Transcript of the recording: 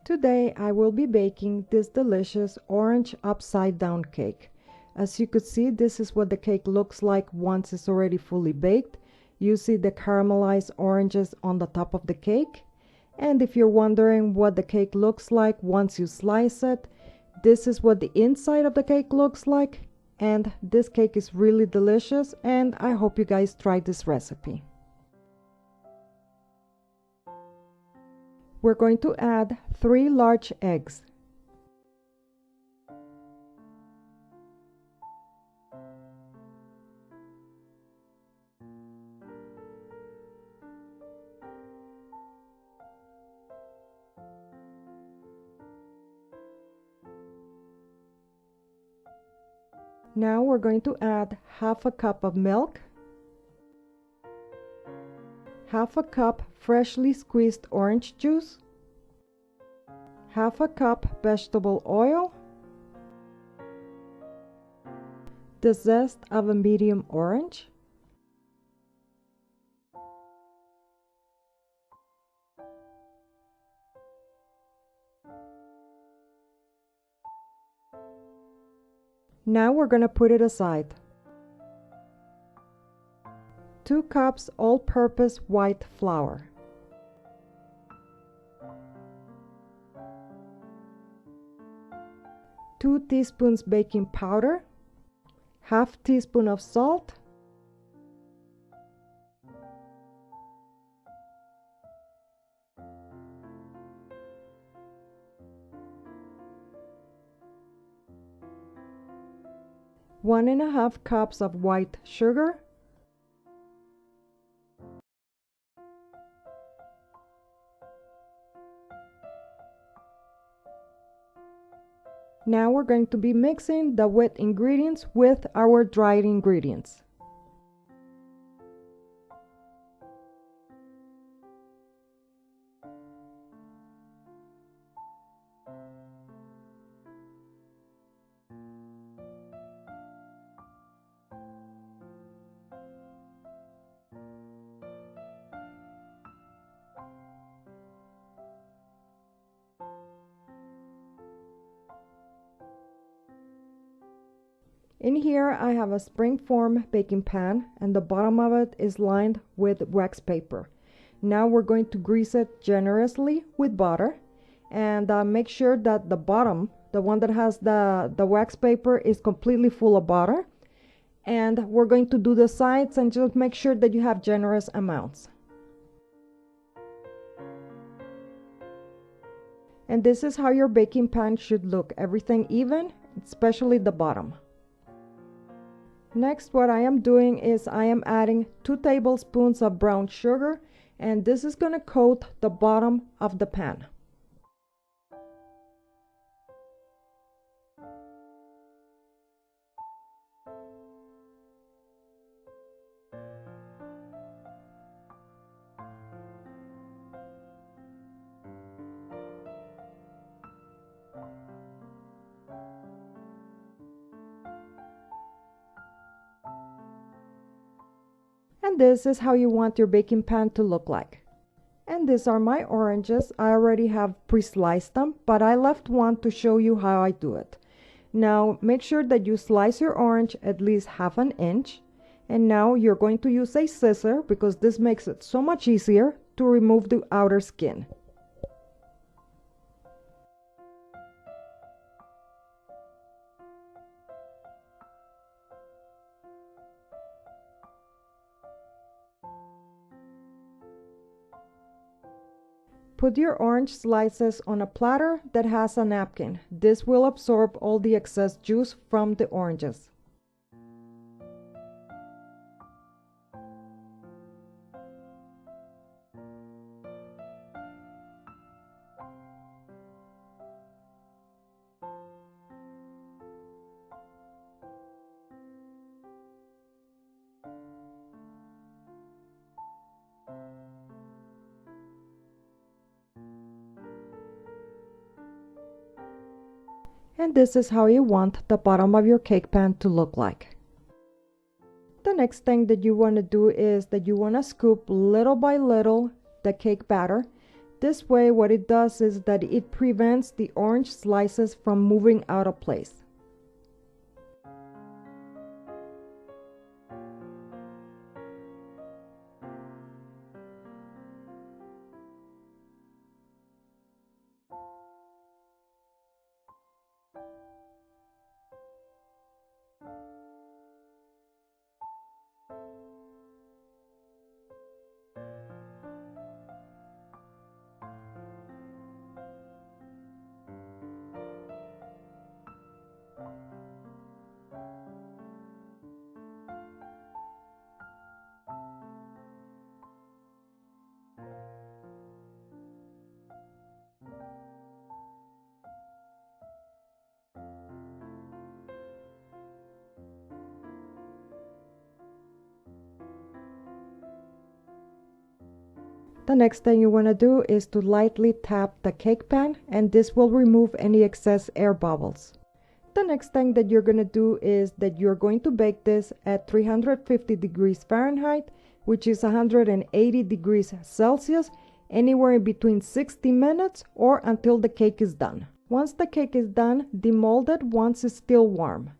Today I will be baking this delicious orange upside down cake. As you could see, this is what the cake looks like once it's already fully baked. You see the caramelized oranges on the top of the cake. And if you're wondering what the cake looks like once you slice it, this is what the inside of the cake looks like. And this cake is really delicious, and I hope you guys try this recipe. We're going to add 3 large eggs. Now we're going to add half a cup of milk, half a cup freshly squeezed orange juice, half a cup vegetable oil, the zest of a medium orange, now we're going to put it aside. 2 cups all-purpose white flour, 2 teaspoons baking powder, half teaspoon of salt, one and a half cups of white sugar, now we're going to be mixing the wet ingredients with our dried ingredients. In here I have a springform baking pan, and the bottom of it is lined with wax paper. Now we're going to grease it generously with butter, and make sure that the bottom, the one that has the wax paper, is completely full of butter. And we're going to do the sides, and just make sure that you have generous amounts. And this is how your baking pan should look, everything even, especially the bottom. Next, what I am doing is I am adding 2 tablespoons of brown sugar, and this is going to coat the bottom of the pan. And this is how you want your baking pan to look like. And these are my oranges. I already have pre-sliced them, but I left one to show you how I do it. Now make sure that you slice your orange at least half an inch. And now you're going to use a scissor, because this makes it so much easier to remove the outer skin. Put your orange slices on a platter that has a napkin. This will absorb all the excess juice from the oranges. And this is how you want the bottom of your cake pan to look like. The next thing that you want to do is that you want to scoop little by little the cake batter. This way, what it does is that it prevents the orange slices from moving out of place. The next thing you want to do is to lightly tap the cake pan, and this will remove any excess air bubbles. The next thing that you're going to do is that you're going to bake this at 350 degrees Fahrenheit, which is 180 degrees Celsius, anywhere in between 60 minutes or until the cake is done. Once the cake is done, demold it once it's still warm.